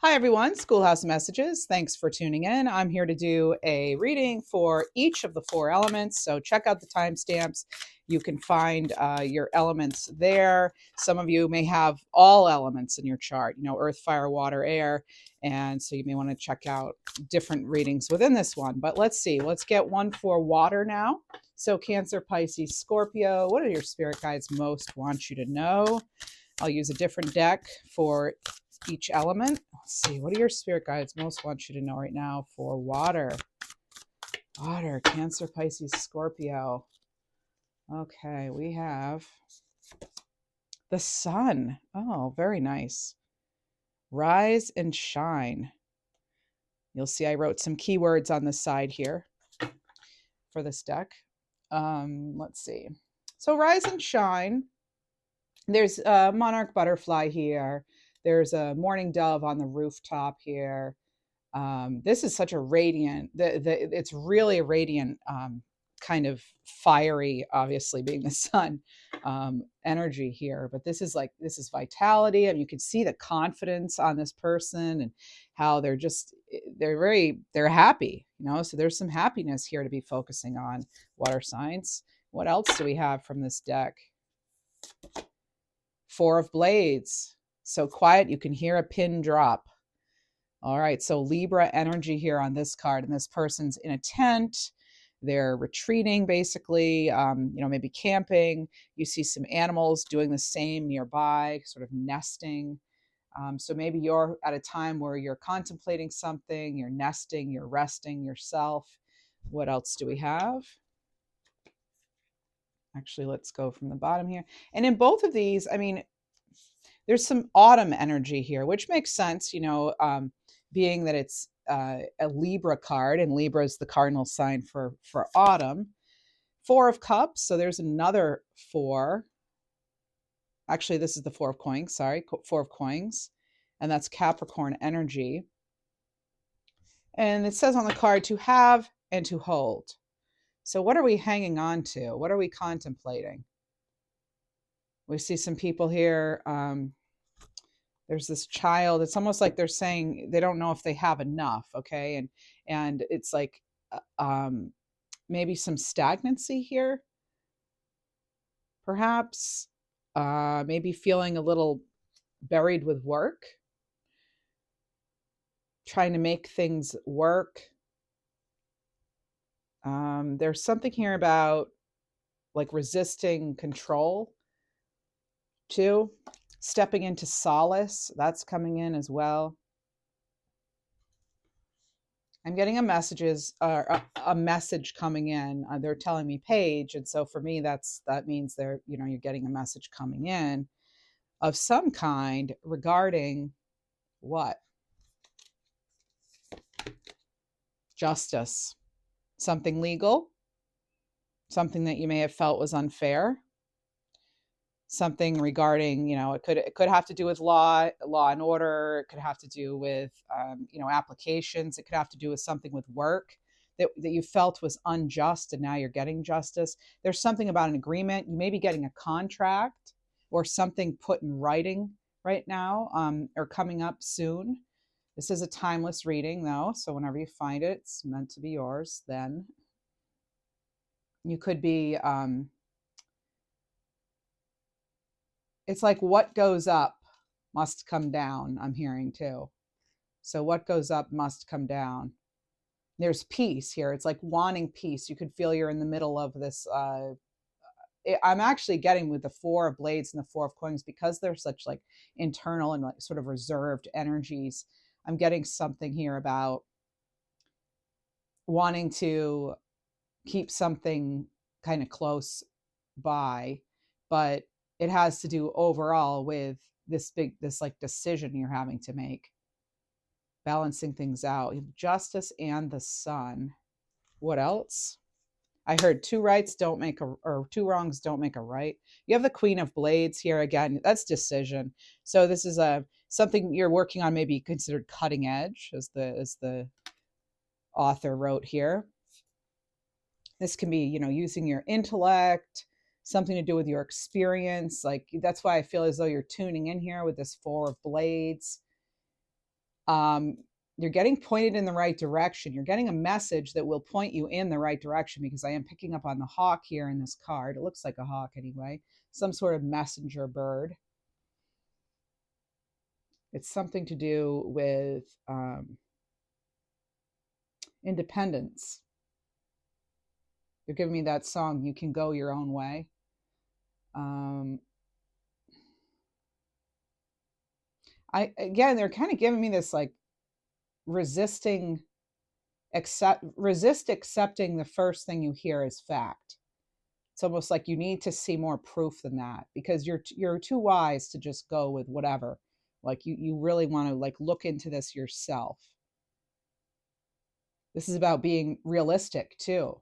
Hi, everyone. Schoolhouse Messages. Thanks for tuning in. I'm here to do a reading for each of the four elements. So check out the timestamps. You can find your elements there. Some of you may have all elements in your chart, earth, fire, water, air. And so you may want to check out different readings within this one. But let's see. Let's get one for water now. So Cancer, Pisces, Scorpio. What do your spirit guides most want you to know? I'll use a different deck for each element. Let's see, what do your spirit guides most want you to know right now for water? Water, Cancer, Pisces, Scorpio. Okay, we have the sun. Oh, very nice. Rise and shine. You'll see I wrote some keywords on the side here for this deck. Let's see. So rise and shine. There's a monarch butterfly here. There's a mourning dove on the rooftop here. This is such a radiant, it's really a radiant kind of fiery, obviously being the sun, energy here. But this is vitality. I mean, you can see the confidence on this person and how they're happy, so there's some happiness here to be focusing on, water signs. What else do we have from this deck? Four of Blades. So quiet, you can hear a pin drop. All right, so Libra energy here on this card, and this person's in a tent. They're retreating, basically, maybe camping. You see some animals doing the same nearby, sort of nesting. So maybe you're at a time where you're contemplating something, you're nesting, you're resting yourself. What else do we have? Actually, let's go from the bottom here. And in both of these, I mean, there's some autumn energy here, which makes sense, being that it's a Libra card, and Libra is the cardinal sign for autumn. Four of Cups, so there's another four. Actually, this is the Four of Coins, sorry, Four of Coins, and that's Capricorn energy. And it says on the card to have and to hold. So what are we hanging on to? What are we contemplating? We see some people here. There's this child. It's almost like they're saying they don't know if they have enough. Okay, and it's like maybe some stagnancy here, perhaps. Maybe feeling a little buried with work, trying to make things work. There's something here about like resisting control too. Stepping into solace, that's coming in as well. I'm getting a message coming in. They're telling me page, and so for me, that means you're getting a message coming in of some kind regarding what? Justice, something legal, something that you may have felt was unfair, something regarding, it could have to do with law and order. It could have to do with, applications. It could have to do with something with work that you felt was unjust, and now you're getting justice. There's something about an agreement. You may be getting a contract or something put in writing right now, or coming up soon. This is a timeless reading, though, so whenever you find it, it's meant to be yours. Then you could be, it's like what goes up must come down, I'm hearing too. So what goes up must come down. There's peace here. It's like wanting peace. You could feel you're in the middle of this. I'm actually getting with the Four of Blades and the Four of Coins, because they're such like internal and like sort of reserved energies. I'm getting something here about wanting to keep something kind of close by, but it has to do overall with this like decision you're having to make, balancing things out. Justice and the Sun. What else? I heard two wrongs don't make a right. You have the Queen of Blades here again. That's decision. So this is something you're working on, maybe considered cutting edge, as the author wrote here. This can be, using your intellect, something to do with your experience. Like, that's why I feel as though you're tuning in here with this Four of Blades. Um, you're getting pointed in the right direction. You're getting a message that will point you in the right direction, because I am picking up on the hawk here in this card. It looks like a hawk anyway, some sort of messenger bird. It's something to do with independence. You're giving me that song, You Can Go Your Own Way. Um, again, they're kind of giving me this like resist accepting the first thing you hear as fact. It's almost like you need to see more proof than that, because you're too wise to just go with whatever. Like you really want to like look into this yourself. This is about being realistic too.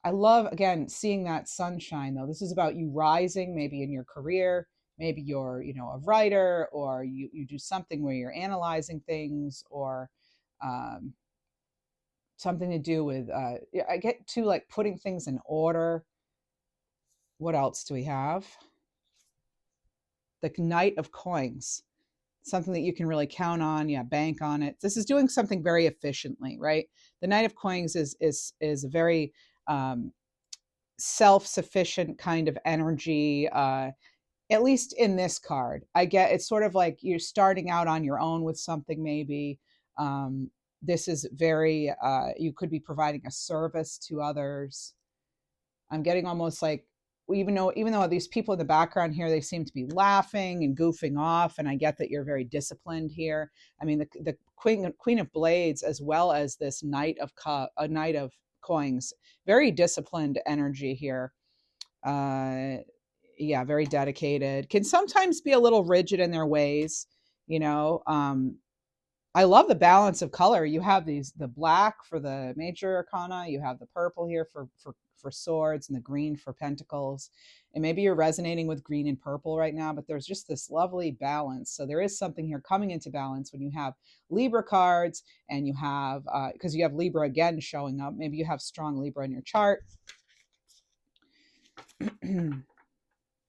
I love, again, seeing that sunshine though. This is about you rising, maybe in your career, maybe you're, a writer, or you do something where you're analyzing things, or um, something to do with, I get to like putting things in order. What else do we have? The Knight of Coins, something that you can really count on. Yeah, bank on it. This is doing something very efficiently, right? The Knight of Coins is a very self-sufficient kind of energy. At least in this card, I get it's sort of like you're starting out on your own with something, maybe. Um, this is very, you could be providing a service to others. I'm getting almost like, even though these people in the background here, they seem to be laughing and goofing off, and I get that you're very disciplined here. I mean, the Queen of Blades, as well as this Knight of Coins, very disciplined energy here. Uh, yeah, very dedicated. Can sometimes be a little rigid in their ways, you know. I love the balance of color. You have the black for the major arcana, you have the purple here for swords, and the green for pentacles. And maybe you're resonating with green and purple right now, but there's just this lovely balance. So there is something here coming into balance when you have Libra cards, and you have, because you have Libra again showing up. Maybe you have strong Libra in your chart.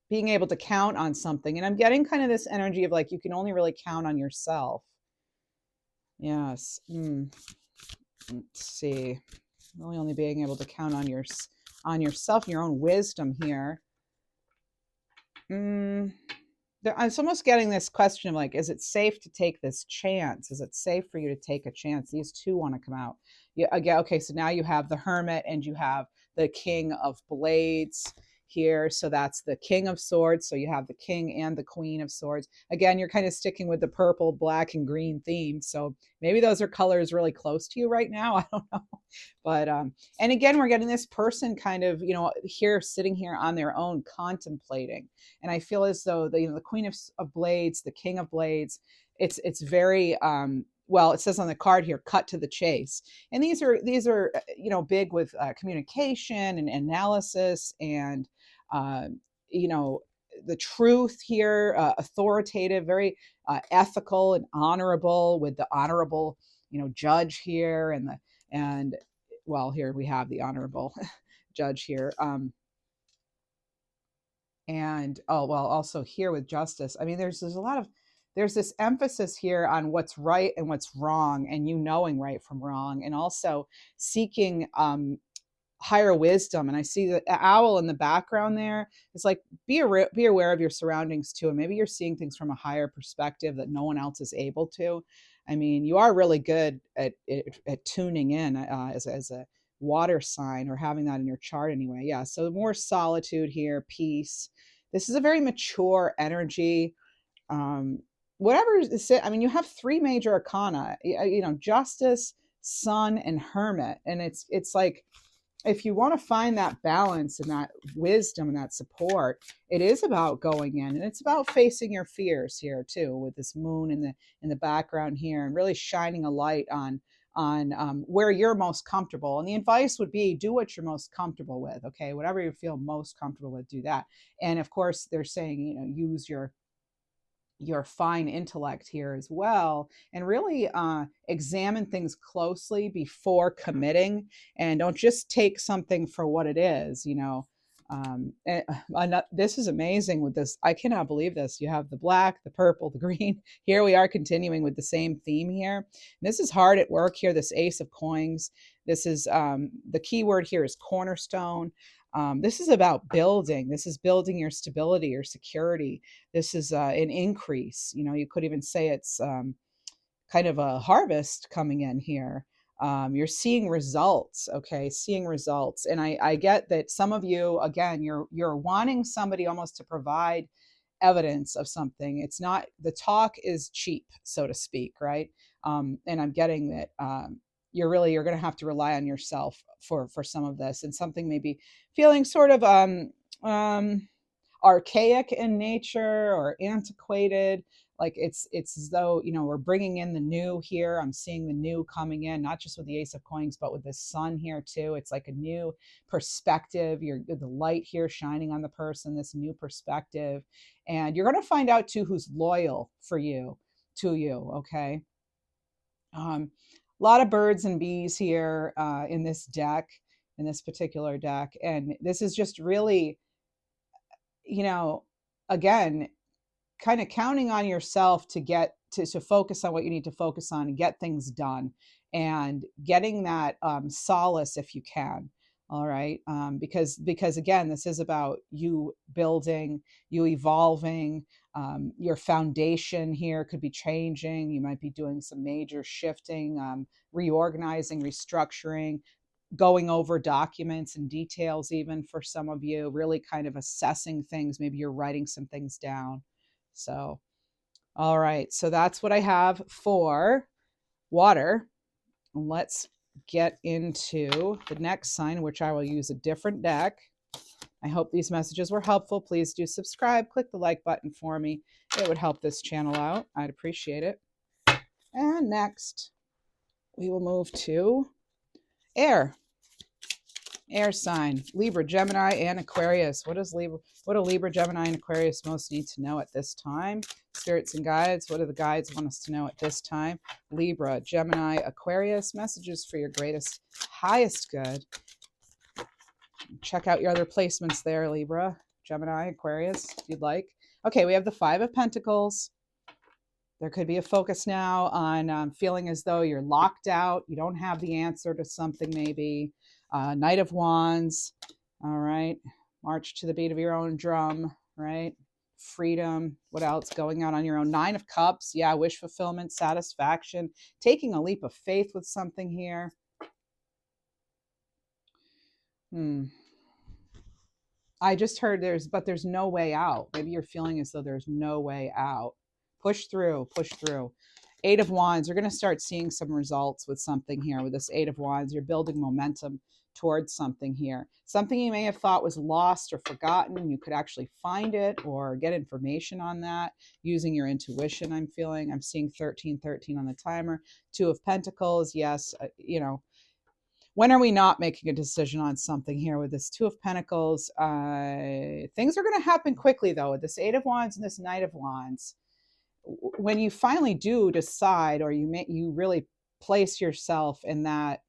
Being able to count on something. And I'm getting kind of this energy of like, you can only really count on yourself. Yes. Let's see. Really only being able to count on yourself, your own wisdom here. I'm almost getting this question of like, is it safe to take this chance? Is it safe for you to take a chance? These two want to come out. Yeah, again, okay, so now you have the Hermit and you have the King of Blades here. So that's the King of Swords. So you have the King and the Queen of Swords. Again, you're kind of sticking with the purple, black, and green theme. So maybe those are colors really close to you right now. I don't know. But and again, we're getting this person kind of, here, sitting here on their own, contemplating. And I feel as though the Queen of Blades, the King of Blades, it's very, well, it says on the card here, cut to the chase. And these are big with communication and analysis, and uh, you know the truth here, authoritative, very ethical and honorable, with the honorable judge here, and well, here we have the honorable judge here. And oh well, also here with justice. I mean, there's this emphasis here on what's right and what's wrong, and knowing right from wrong, and also seeking higher wisdom. And I see the owl in the background there. It's like, be aware of your surroundings too, and maybe you're seeing things from a higher perspective that no one else is able to. I mean, you are really good at tuning in as a water sign, or having that in your chart anyway. Yeah, so more solitude here, peace. This is a very mature energy. Whatever is it, I mean, you have three major arcana, Justice, Sun, and Hermit. And it's like, if you want to find that balance and that wisdom and that support, it is about going in, and it's about facing your fears here too, with this moon in the background here, and really shining a light on where you're most comfortable. And the advice would be, do what you're most comfortable with. Okay, whatever you feel most comfortable with, do that. And of course, they're saying, use your fine intellect here as well, and really examine things closely before committing, and don't just take something for what it is. This is amazing with this. I cannot believe this. You have the black, the purple, the green. Here we are continuing with the same theme here. And this is hard at work here, this Ace of Coins. This is the key word here is cornerstone. This is about building. This is building your stability, your security. This is an increase. You could even say it's kind of a harvest coming in here. You're seeing results, okay? Seeing results. And I get that some of you, again, you're wanting somebody almost to provide evidence of something. It's not, the talk is cheap, so to speak, right? And I'm getting that you're going to have to rely on yourself for some of this, and something maybe feeling sort of archaic in nature or antiquated. Like it's as though we're bringing in the new here. I'm seeing the new coming in, not just with the Ace of Coins, but with the sun here too. It's like a new perspective. You're the light here shining on the person, this new perspective. And you're going to find out too who's loyal to you, okay? A lot of birds and bees here in this deck, in this particular deck. And this is just really, again, kind of counting on yourself to get to focus on what you need to focus on and get things done, and getting that solace if you can. All right. Because again, this is about you building, you evolving. Your foundation here could be changing. You might be doing some major shifting, reorganizing, restructuring, going over documents and details, even for some of you, really kind of assessing things. Maybe you're writing some things down. So, all right. So that's what I have for water. Let's get into the next sign, which I will use a different deck. I hope these messages were helpful. Please do subscribe. Click the like button for me. It would help this channel out. I'd appreciate it. And next, we will move to air. Air sign, Libra, Gemini, and Aquarius. What do Libra, Gemini, and Aquarius most need to know at this time? Spirits and guides, what do the guides want us to know at this time? Libra, Gemini, Aquarius, messages for your greatest, highest good. Check out your other placements there, Libra, Gemini, Aquarius, if you'd like. Okay, we have the Five of Pentacles. There could be a focus now on feeling as though you're locked out. You don't have the answer to something maybe. Knight of Wands, all right. March to the beat of your own drum, right? Freedom. What else? Going out on your own. Nine of Cups, yeah, wish fulfillment, satisfaction, taking a leap of faith with something here. I just heard there's no way out. Maybe you're feeling as though there's no way out. Push through, push through. Eight of Wands, you're going to start seeing some results with something here. With this Eight of Wands, you're building momentum towards something here. Something you may have thought was lost or forgotten. You could actually find it or get information on that using your intuition. I'm seeing 1313 on the timer. Two of Pentacles, yes, when are we not making a decision on something here with this Two of Pentacles? Things are going to happen quickly, though, with this Eight of Wands and this Knight of Wands. When you finally do decide, or you really place yourself in that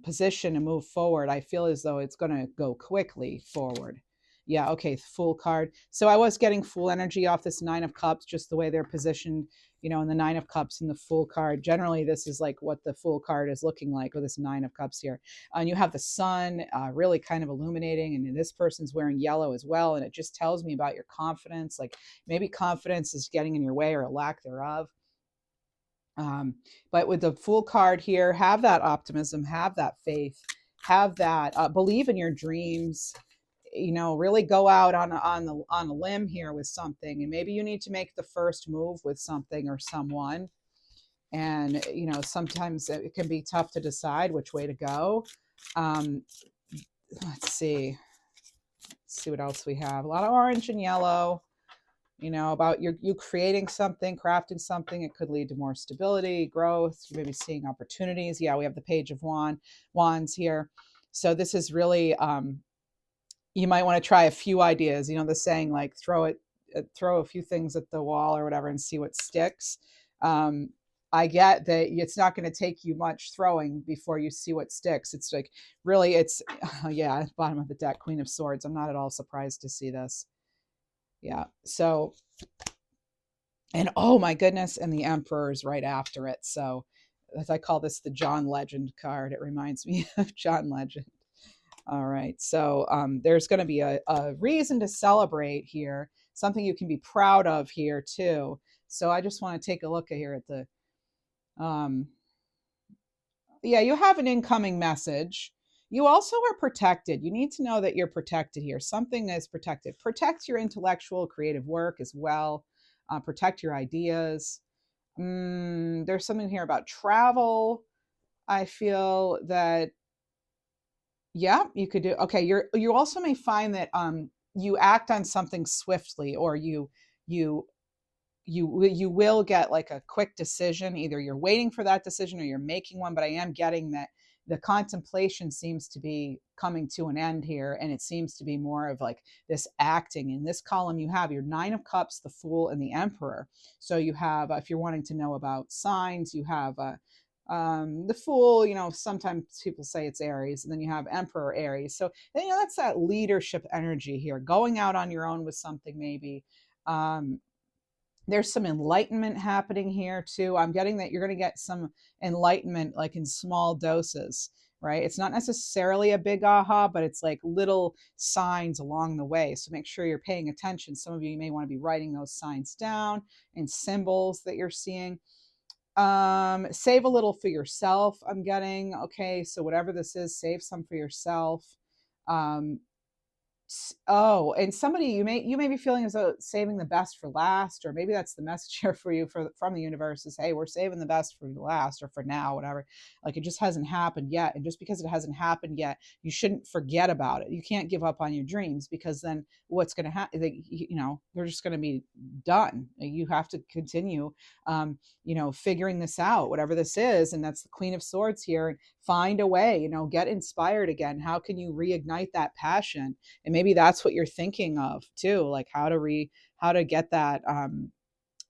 position to move forward, I feel as though it's going to go quickly forward. Yeah, okay, Fool card. So I was getting Fool energy off this Nine of Cups, just the way they're positioned, in the Nine of Cups and the Fool card. Generally, this is like what the Fool card is looking like with this Nine of Cups here. And you have the sun really kind of illuminating, and this person's wearing yellow as well. And it just tells me about your confidence. Like maybe confidence is getting in your way or a lack thereof. But with the Fool card here, have that optimism, have that faith, have that believe in your dreams. Really go out on a limb here with something, and maybe you need to make the first move with something or someone. And sometimes it can be tough to decide which way to go. Let's see what else we have. A lot of orange and yellow. About you creating something, crafting something. It could lead to more stability, growth. You may be seeing opportunities. Yeah, we have the Page of Wands here. So this is really you might want to try a few ideas. The saying, like throw a few things at the wall or whatever and see what sticks. I get that it's not going to take you much throwing before you see what sticks. It's like really, it's yeah, bottom of the deck, Queen of Swords. I'm not at all surprised to see this. Yeah. So, and oh my goodness, and the Emperor is right after it. So, as I call this the John Legend card, it reminds me of John Legend. All right. So there's going to be a reason to celebrate here, something you can be proud of here too. So I just want to take a look here at the, um, yeah, you have an incoming message. You also are protected. You need to know that you're protected here. Something is protected. Protect your intellectual, creative work as well. Protect your ideas. There's something here about travel. I feel that yeah, you could do okay. You also may find that you act on something swiftly, or you you will get like a quick decision. Either you're waiting for that decision or you're making one. But I am getting that the contemplation seems to be coming to an end here, and it seems to be more of like this acting. In this column, you have your Nine of Cups, the Fool, and the Emperor. So you have, if you're wanting to know about signs, you have the Fool. You know, sometimes people say it's Aries, and then you have Emperor Aries. So you know that's that leadership energy here, going out on your own with something maybe. Um, there's some enlightenment happening here too. I'm getting that you're going to get some enlightenment like in small doses, right? It's not necessarily a big aha, but it's like little signs along the way. So make sure you're paying attention. Some of you may want to be writing those signs down and symbols that you're seeing. Save a little for yourself. I'm getting, okay, so whatever this is, save some for yourself. Um, Oh, and somebody you may be feeling as though saving the best for last, or maybe that's the message here for you from the universe is, hey, we're saving the best for last or for now, whatever. Like it just hasn't happened yet, and just because it hasn't happened yet, you shouldn't forget about it. You can't give up on your dreams because then what's going to happen? You know, they're just going to be done. You have to continue, you know, figuring this out, whatever this is, and that's the Queen of Swords here. Find a way, you know, get inspired again. How can you reignite that passion? And maybe that's what you're thinking of too, like how to get that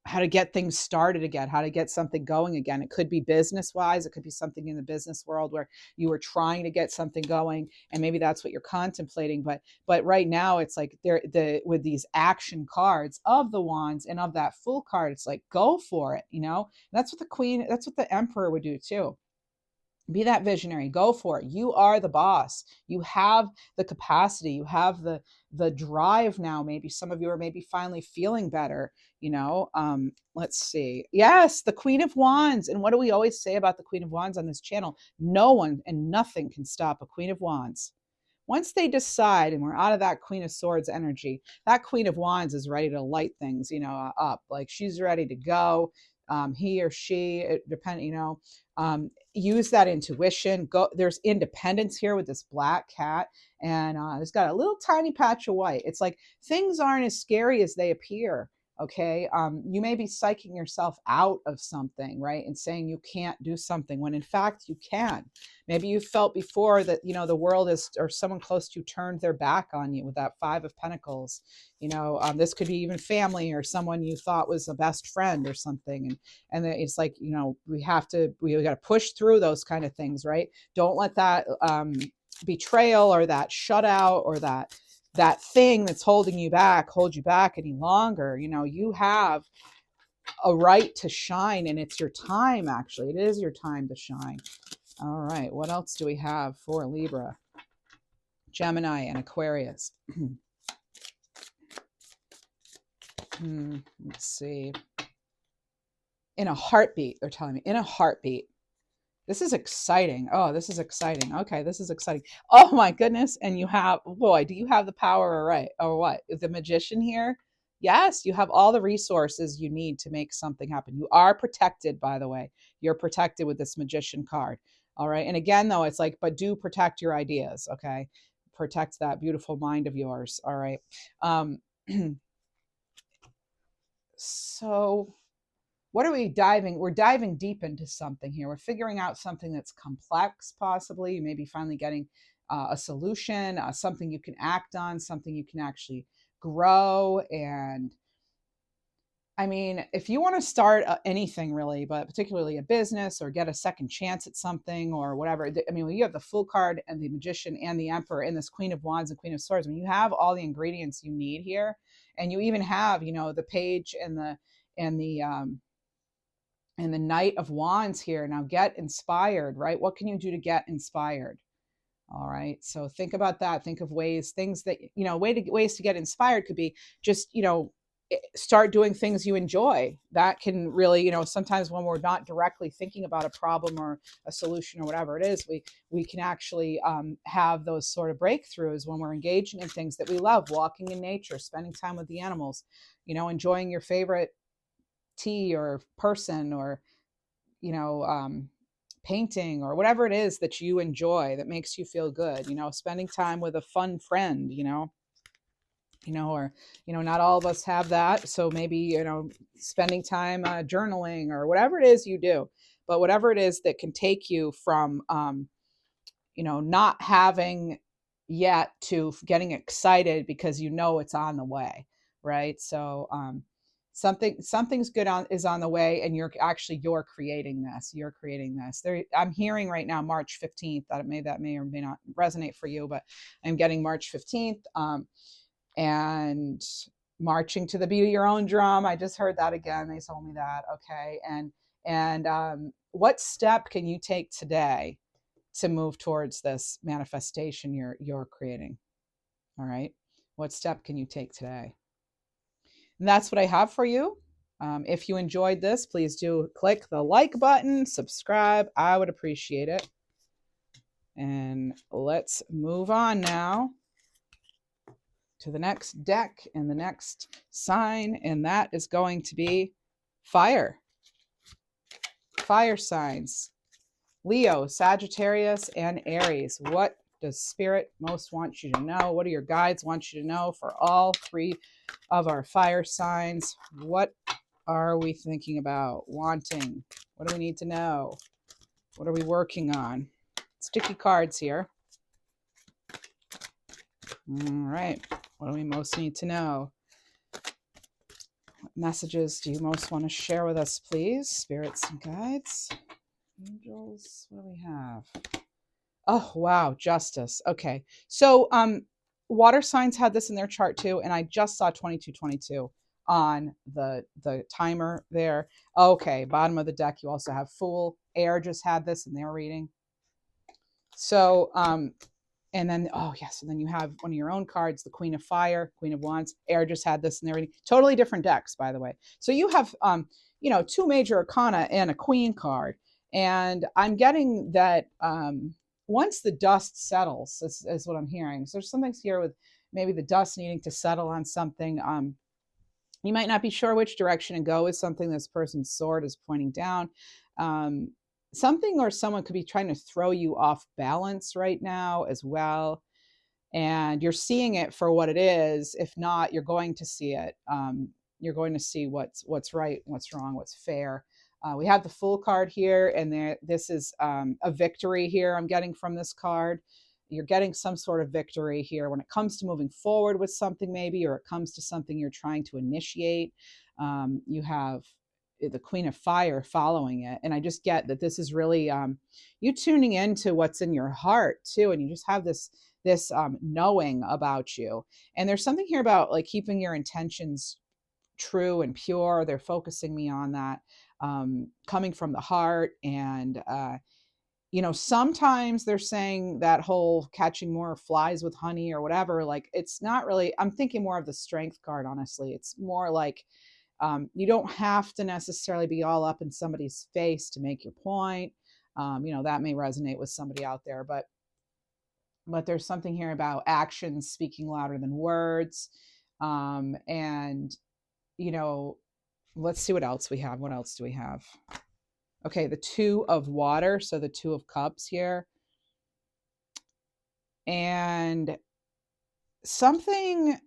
how to get things started again, how to get something going again. It could be business wise, it could be something in the business world where you were trying to get something going, and maybe that's what you're contemplating. But right now it's like there the with these action cards of the Wands and of that Fool card, it's like go for it, you know. That's what the Queen, that's what the Emperor would do too. Be that visionary, go for it. You are the boss. You have the capacity, you have the drive. Now maybe some of you are maybe finally feeling better, you know. Let's see, yes, the Queen of Wands. And what do we always say about the Queen of Wands on this channel? No one and nothing can stop a Queen of Wands. Once they decide, and we're out of that Queen of Swords energy, that Queen of Wands is ready to light things, you know, up. Like she's ready to go. He or she, it depend, you know, use that intuition. Go. There's independence here with this black cat, and it's got a little tiny patch of white. It's like things aren't as scary as they appear. Okay, you may be psyching yourself out of something, right, and saying you can't do something when in fact you can. Maybe you felt before that, you know, the world is, or someone close to you turned their back on you with that Five of Pentacles. You know, this could be even family or someone you thought was a best friend or something. And it's like, you know, we got to push through those kind of things, right? Don't let that betrayal or that shutout or that thing that's holding you back hold you back any longer. You know, you have a right to shine, and it's your time. Actually, it is your time to shine. All right, what else do we have for Libra, Gemini, and Aquarius? Let's see. In a heartbeat, they're telling me, in a heartbeat. This is exciting. Oh, this is exciting. Okay, this is exciting. Oh my goodness. And you have, boy, do you have the power or right or what? The Magician here? Yes, you have all the resources you need to make something happen. You are protected, by the way. You're protected with this Magician card. All right. And again, though, it's like, but do protect your ideas. Okay. Protect that beautiful mind of yours. All right. So what are we diving? We're diving deep into something here. We're figuring out something that's complex, possibly. You may be finally getting a solution, something you can act on, something you can actually grow. And I mean, if you want to start anything really, but particularly a business or get a second chance at something or whatever, I mean, when you have the Fool card and the Magician and the Emperor and this Queen of Wands and Queen of Swords, when you have all the ingredients you need here, and you even have, you know, the Page and the and the Knight of Wands here. Now get inspired, right? What can you do to get inspired? All right. So think about that. Think of things that, you know, ways to get inspired could be just, you know, start doing things you enjoy. That can really, you know, sometimes when we're not directly thinking about a problem or a solution or whatever it is, we can actually have those sort of breakthroughs when we're engaging in things that we love, walking in nature, spending time with the animals, you know, enjoying your favorite tea or person, or, you know, painting or whatever it is that you enjoy that makes you feel good, you know, spending time with a fun friend, you know, or, you know, not all of us have that. So maybe, you know, spending time journaling or whatever it is you do, but whatever it is that can take you from, you know, not having yet to getting excited because you know it's on the way, right? So, something's good on is on the way, and you're creating this. You're creating this. There, I'm hearing right now March 15th. That may or may not resonate for you, but I'm getting March 15th. And marching to the beat of your own drum. I just heard that again. They told me that. Okay. And what step can you take today to move towards this manifestation you're creating? All right. What step can you take today? And that's what I have for you. If you enjoyed this, please do click the like button, subscribe. I would appreciate it. And let's move on now to the next deck and the next sign, and that is going to be fire. Fire signs: Leo, Sagittarius, and Aries. What does Spirit most want you to know? What do your guides want you to know for all three of our fire signs? What are we thinking about, wanting? What do we need to know? What are we working on? Sticky cards here. All right. What do we most need to know? What messages do you most want to share with us, please? Spirits and guides. Angels, what do we have? Oh, wow. Justice. Okay. So, water signs had this in their chart too. And I just saw 2222 on the timer there. Okay. Bottom of the deck, you also have Fool. Air just had this in their reading. So, and then, oh yes, and then you have one of your own cards, the Queen of Fire, Queen of Wands. Air just had this in their reading. Totally different decks, by the way. So you have, you know, two major arcana and a Queen card. And I'm getting that once the dust settles, is what I'm hearing. So there's some things here with maybe the dust needing to settle on something. You might not be sure which direction to go with something. This person's sword is pointing down. Something or someone could be trying to throw you off balance right now as well. And you're seeing it for what it is. If not, you're going to see it. You're going to see what's right, what's wrong, what's fair. We have the Fool card here, and this is a victory here I'm getting from this card. You're getting some sort of victory here when it comes to moving forward with something, maybe, or it comes to something you're trying to initiate. You have the Queen of Fire following it. And I just get that this is really you tuning into what's in your heart too. And you just have this knowing about you. And there's something here about like keeping your intentions true and pure. They're focusing me on that, coming from the heart. And you know, sometimes they're saying that whole catching more flies with honey or whatever. Like, it's not really, I'm thinking more of the Strength card, honestly. It's more like you don't have to necessarily be all up in somebody's face to make your point. You know, that may resonate with somebody out there, but there's something here about actions speaking louder than words. And, you know, let's see what else we have. What else do we have? Okay, the Two of Water. So the Two of Cups here. And something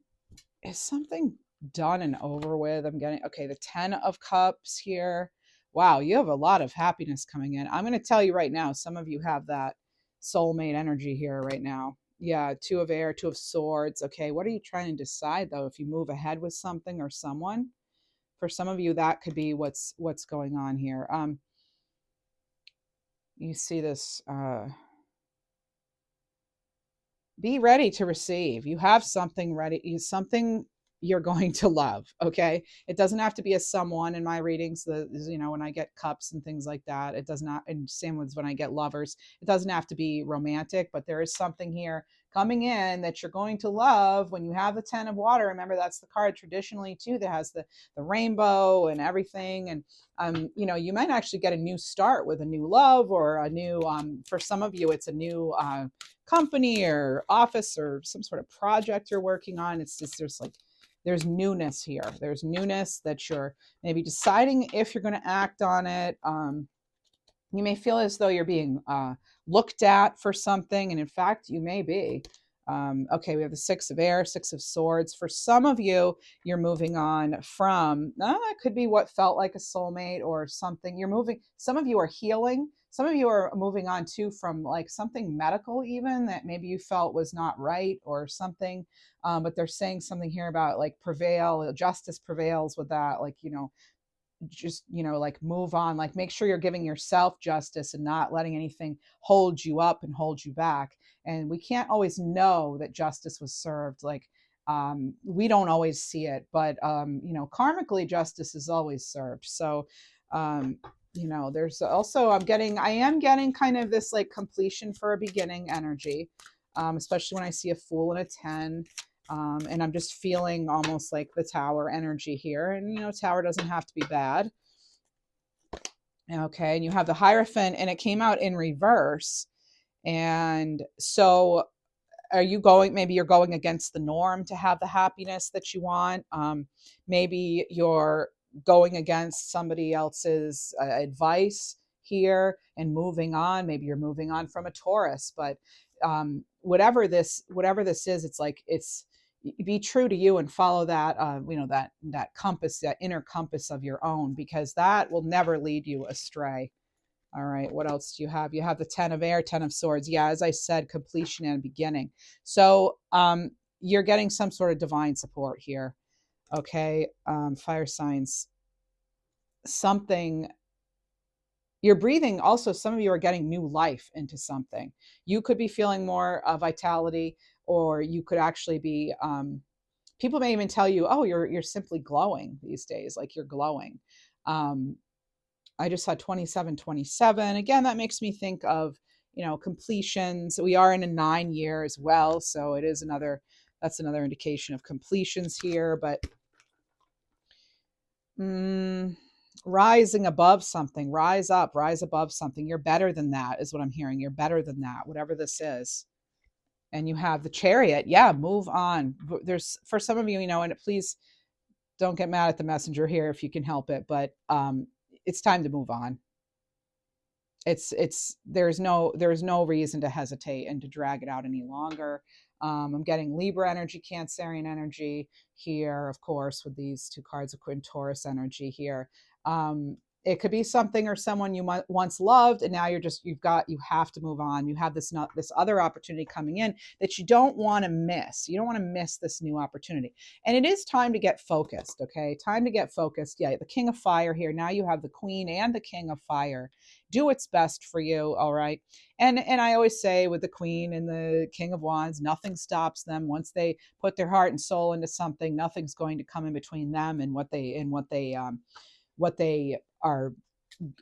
done and over with. I'm getting, okay, the 10 of Cups here. Wow, you have a lot of happiness coming in. I'm going to tell you right now, some of you have that soulmate energy here right now. Yeah, Two of Air, Two of Swords. Okay, what are you trying to decide though? If you move ahead with something or someone, For some of you, that could be what's going on here. You see this, be ready to receive. You have something ready, something you're going to love. Okay. It doesn't have to be a someone in my readings. When I get cups and things like that, it does not, and same with when I get lovers, it doesn't have to be romantic, but there is something here coming in that you're going to love. When you have the 10 of water, remember that's the card traditionally too, that has the rainbow and everything. And you might actually get a new start with a new love, or a new, for some of you, it's a new, company or office or some sort of project you're working on. It's just, there's newness here. There's newness that you're maybe deciding if you're going to act on it. You may feel as though you're being looked at for something, and in fact, you may be. Okay, we have the 6 of air, 6 of swords. For some of you, you're moving on from, it could be what felt like a soulmate or something. You're moving, some of you are healing. Some of you are moving on too from like something medical, even that maybe you felt was not right or something. But they're saying something here about like prevail, justice prevails with that. Like, just like move on, like make sure you're giving yourself justice and not letting anything hold you up and hold you back. And we can't always know that justice was served. Like, we don't always see it, but karmically justice is always served. So there's also, I am getting kind of this like completion for a beginning energy, especially when I see a Fool and a 10. And I'm just feeling almost like the Tower energy here. And, Tower doesn't have to be bad. Okay. And you have the Hierophant, and it came out in reverse. And so maybe you're going against the norm to have the happiness that you want. Maybe you're going against somebody else's advice here and moving on. Maybe you're moving on from a Taurus, but whatever this is, it's like, be true to you and follow that, that compass, that inner compass of your own, because that will never lead you astray. All right, what else do you have? You have the 10 of air, 10 of swords. Yeah, as I said, completion and beginning. So you're getting some sort of divine support here. Okay, fire signs. Something you're breathing. Also, some of you are getting new life into something. You could be feeling more vitality, or you could actually be, people may even tell you, oh, you're simply glowing these days, like you're glowing. I just saw 2727. Again, that makes me think of, completions. We are in a 9-year as well. So that's another indication of completions here. But rising above something, rise up, rise above something. You're better than that is what I'm hearing. You're better than that, whatever this is. And you have the Chariot. Yeah, move on. There's, for some of you, and please don't get mad at the messenger here if you can help it, but it's time to move on. There's no reason to hesitate and to drag it out any longer. I'm getting Libra energy, Cancerian energy here, of course, with these 2 cards of Taurus energy here. It could be something or someone you once loved, and now you have to move on. You have this other opportunity coming in that you don't want to miss. You don't want to miss this new opportunity. And it is time to get focused, okay? Time to get focused. Yeah, the King of Fire here. Now you have the Queen and the King of Fire. Do what's best for you, all right? And I always say with the Queen and the King of Wands, nothing stops them. Once they put their heart and soul into something, nothing's going to come in between them and what they are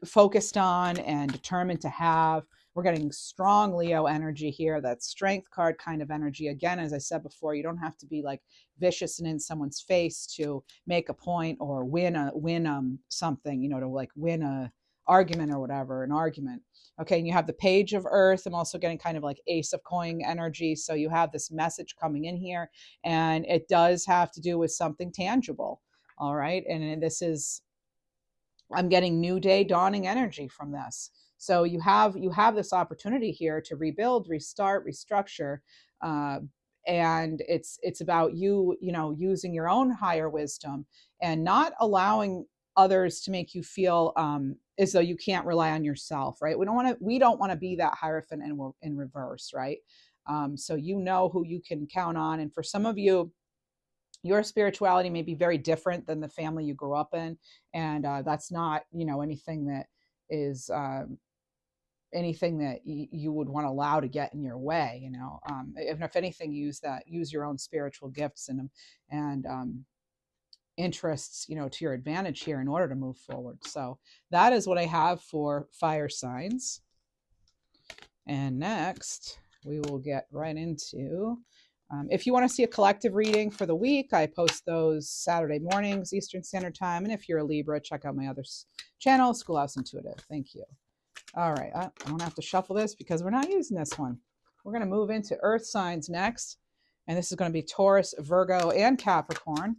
focused on and determined to have. We're getting strong Leo energy here, that Strength card kind of energy. Again, as I said before, you don't have to be like vicious and in someone's face to make a point or win something, to like win a argument or whatever, an argument. Okay, and you have the Page of Earth. I'm also getting kind of like Ace of Coin energy. So you have this message coming in here, and it does have to do with something tangible. All right, and I'm getting new day dawning energy from this. So you have this opportunity here to rebuild, restart, restructure, and it's about you using your own higher wisdom and not allowing others to make you feel as though you can't rely on yourself, right? We don't want to be that Hierophant in reverse, right? So who you can count on, and for some of you, Your spirituality may be very different than the family you grew up in, and that's not, anything that is anything that you would want to allow to get in your way. If anything, use your own spiritual gifts and interests, to your advantage here in order to move forward. So that is what I have for fire signs. And next, we will get right into, if you want to see a collective reading for the week, I post those Saturday mornings, Eastern Standard Time. And if you're a Libra, check out my other channel, Schoolhouse Intuitive. Thank you. All right, I don't have to shuffle this because we're not using this one. We're going to move into earth signs next. And this is going to be Taurus, Virgo, and Capricorn.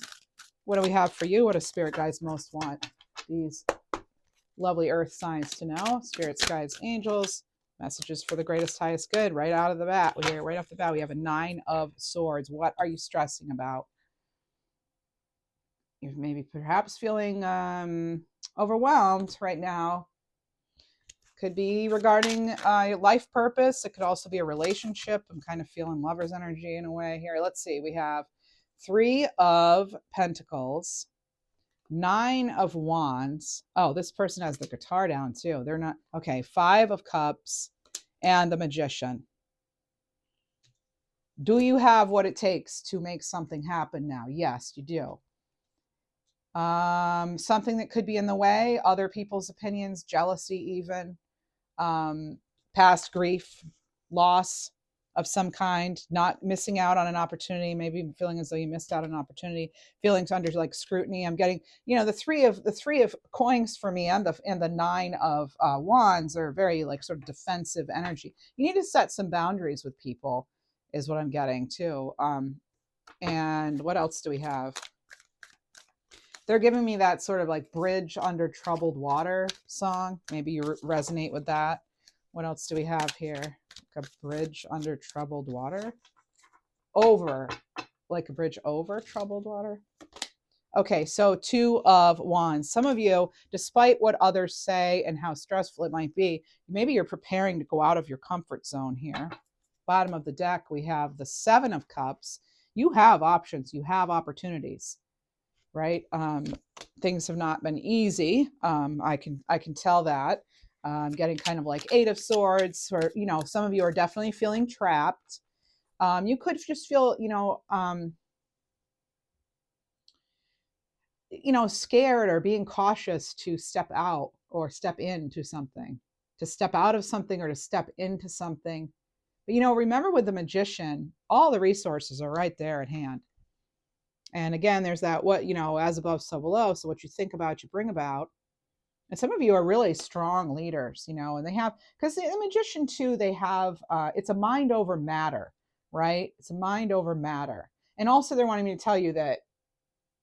What do we have for you? What do spirit guides most want these lovely earth signs to know? Spirits, guides, angels, messages for the greatest, highest good. Right out of the bat, right off the bat, we have a 9 of Swords. What are you stressing about? You're maybe perhaps feeling overwhelmed right now. Could be regarding life purpose. It could also be a relationship. I'm kind of feeling lover's energy in a way here. Let's see. We have 3 of Pentacles, 9 of Wands. Oh, this person has the guitar down too. They're not okay. 5 of Cups and the Magician. Do you have what it takes to make something happen now? Yes, you do. Something that could be in the way, other people's opinions, jealousy, even past grief, loss of some kind, not missing out on an opportunity, maybe feeling as though you missed out on an opportunity, feelings under like scrutiny. I'm getting, the three of coins for me and the 9 of wands are very like sort of defensive energy. You need to set some boundaries with people, is what I'm getting too. And what else do we have? They're giving me that sort of like bridge under troubled water song. Maybe you resonate with that. What else do we have here? Like a bridge under troubled water. Over, like a bridge over troubled water. Okay, so 2 of Wands. Some of you, despite what others say and how stressful it might be, maybe you're preparing to go out of your comfort zone here. Bottom of the deck, we have the 7 of Cups. You have options. You have opportunities. Right? Things have not been easy. I can tell that. I'm getting kind of like 8 of Swords, or, some of you are definitely feeling trapped. You could just feel, scared or being cautious to step out or step into something, to step out of something or to step into something. But, remember with the Magician, all the resources are right there at hand. And again, there's that, as above, so below. So what you think about, you bring about. And some of you are really strong leaders, and they have, because the Magician too, they have, it's a mind over matter, right? It's a mind over matter. And also they're wanting me to tell you that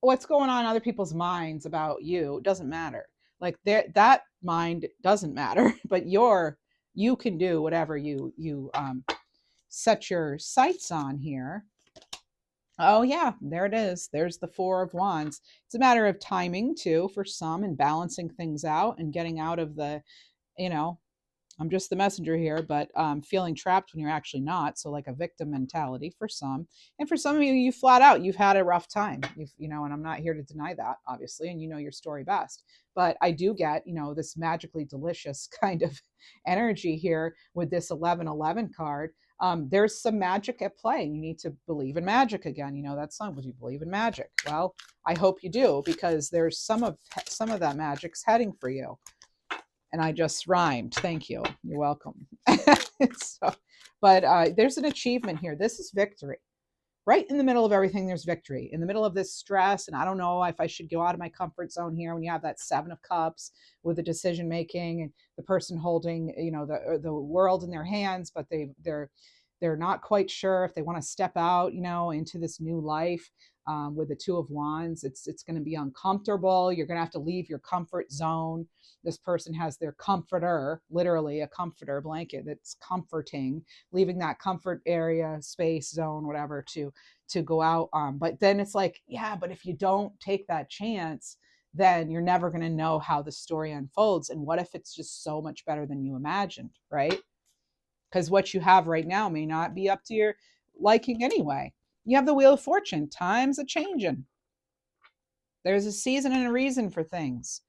what's going on in other people's minds about you doesn't matter. Like that mind doesn't matter, but you can do whatever you set your sights on here. Oh yeah, there it is. There's the 4 of Wands. It's a matter of timing too for some, and balancing things out and getting out of the, I'm just the messenger here, but feeling trapped when you're actually not. So like a victim mentality for some. And for some of you, you flat out, you've had a rough time. And I'm not here to deny that, obviously, and your story best. But I do get, this magically delicious kind of energy here with this 1111 card. There's some magic at play. You need to believe in magic again. That song, would you believe in magic? Well, I hope you do, because there's some of that magic's heading for you. And I just rhymed. Thank you. You're welcome. But there's an achievement here. This is victory. Right in the middle of everything, there's victory. In the middle of this stress, and I don't know if I should go out of my comfort zone here, when you have that 7 of Cups with the decision making and the person holding, the world in their hands, but they're not quite sure if they want to step out, into this new life. With the 2 of Wands, it's going to be uncomfortable. You're going to have to leave your comfort zone. This person has their comforter, literally a comforter blanket that's comforting, leaving that comfort area, space, zone, whatever, to go out. But then it's like, yeah, but if you don't take that chance, then you're never going to know how the story unfolds. And what if it's just so much better than you imagined, right? Because what you have right now may not be up to your liking anyway. You have the Wheel of Fortune. Times a changing. There's a season and a reason for things,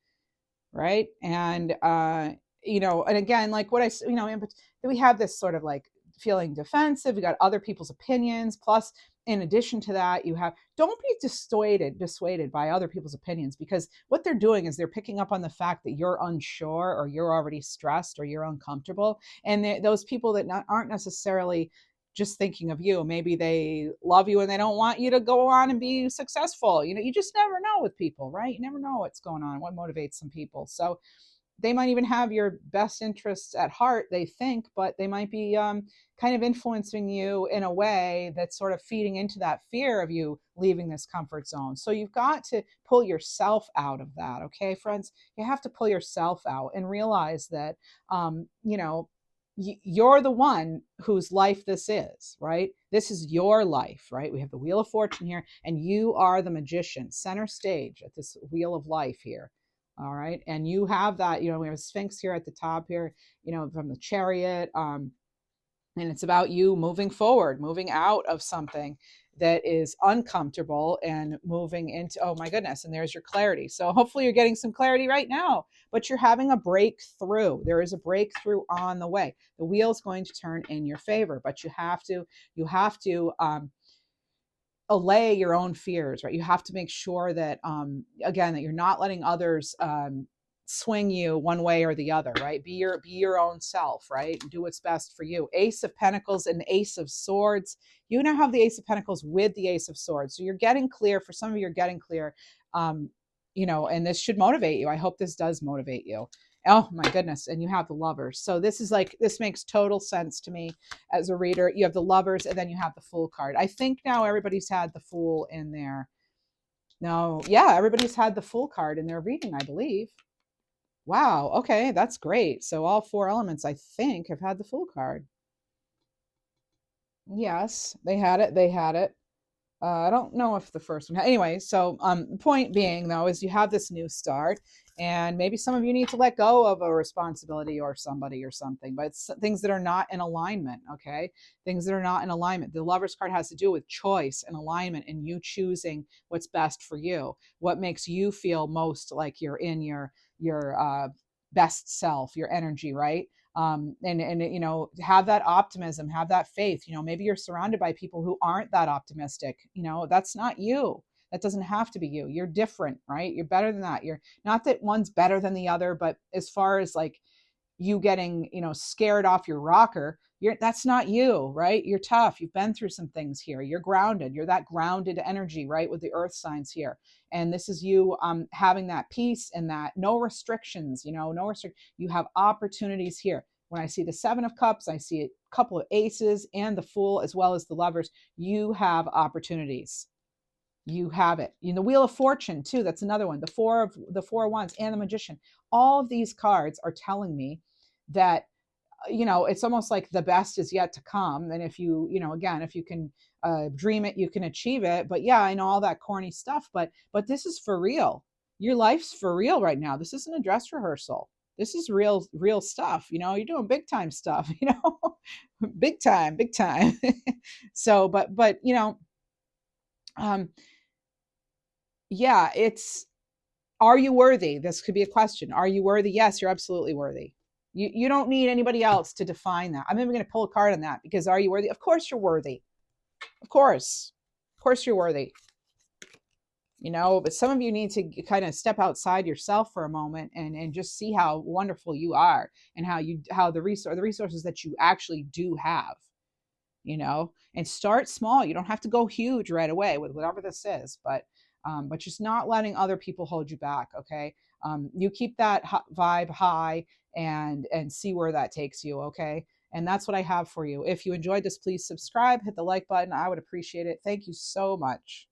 right? And and again, like what we have this sort of like feeling defensive. We got other people's opinions. Plus, in addition to that, you have don't be dissuaded by other people's opinions, because what they're doing is they're picking up on the fact that you're unsure or you're already stressed or you're uncomfortable, and those people that aren't necessarily just thinking of you. Maybe they love you and they don't want you to go on and be successful. You just never know with people, right? You never know what's going on, what motivates some people. So they might even have your best interests at heart, they think, but they might be kind of influencing you in a way that's sort of feeding into that fear of you leaving this comfort zone. So you've got to pull yourself out of that, okay, friends? You have to pull yourself out and realize that, you're the one whose life this is, right? This is your life, right? We have the Wheel of Fortune here, and you are the magician, center stage at this wheel of life here. All right. And you have that, we have a Sphinx here at the top here, from the Chariot. And it's about you moving forward, moving out of something that is uncomfortable and moving into, oh my goodness, and there's your clarity. So hopefully you're getting some clarity right now, but you're having a breakthrough. There is a breakthrough on the way. The wheel's going to turn in your favor, but you have to allay your own fears, right? You have to make sure that, again, that you're not letting others swing you one way or the other, right? Be your own self, right? Do what's best for you. Ace of Pentacles and Ace of Swords. You now have the Ace of Pentacles with the Ace of Swords. So you're getting clear. For some of you, you're getting clear. And this should motivate you. I hope this does motivate you. Oh my goodness. And you have the Lovers. So this makes total sense to me as a reader. You have the Lovers and then you have the Fool card. I think now everybody's had the Fool in there. No, yeah, everybody's had the Fool card in their reading, I believe. Wow. Okay, that's great. So all four elements, I think, have had the Fool card. Yes, they had it. They had it. I don't know if the first one. Anyway, so the point being, though, is you have this new start, and maybe some of you need to let go of a responsibility or somebody or something, but it's things that are not in alignment, okay? Things that are not in alignment. The Lover's card has to do with choice and alignment and you choosing what's best for you, what makes you feel most like you're in your best self, your energy, right? And have that optimism, have that faith. Maybe you're surrounded by people who aren't that optimistic. That's not you. That doesn't have to be you. You're different, right? You're better than that. You're not that one's better than the other, but as far as like you getting scared off your rocker, that's not you, right? You're tough. You've been through some things here. You're grounded. You're that grounded energy, right? With the earth signs here. And this is you having that peace and that no restrictions, you have opportunities here. When I see the Seven of Cups, I see a couple of aces and the Fool as well as the Lovers. You have opportunities. You have it. The Wheel of Fortune too, that's another one. The Four of Wands and the Magician. All of these cards are telling me that it's almost like the best is yet to come. And if you again, if you can dream it, you can achieve it. But yeah, I know all that corny stuff, but this is for real. Your life's for real right now. This isn't a dress rehearsal. This is real stuff. You're doing big time stuff, big time. So but um yeah, are you worthy? This could be a question. Are you worthy? Yes, you're absolutely worthy. You don't need anybody else to define that. I'm even going to pull a card on that, because are you worthy? Of course you're worthy. Of course you're worthy. But some of you need to kind of step outside yourself for a moment and just see how wonderful you are, and how the resources that you actually do have, and start small. You don't have to go huge right away with whatever this is, but just not letting other people hold you back. Okay. You keep that vibe high and see where that takes you. Okay. And that's what I have for you. If you enjoyed this, please subscribe, hit the like button. I would appreciate it. Thank you so much.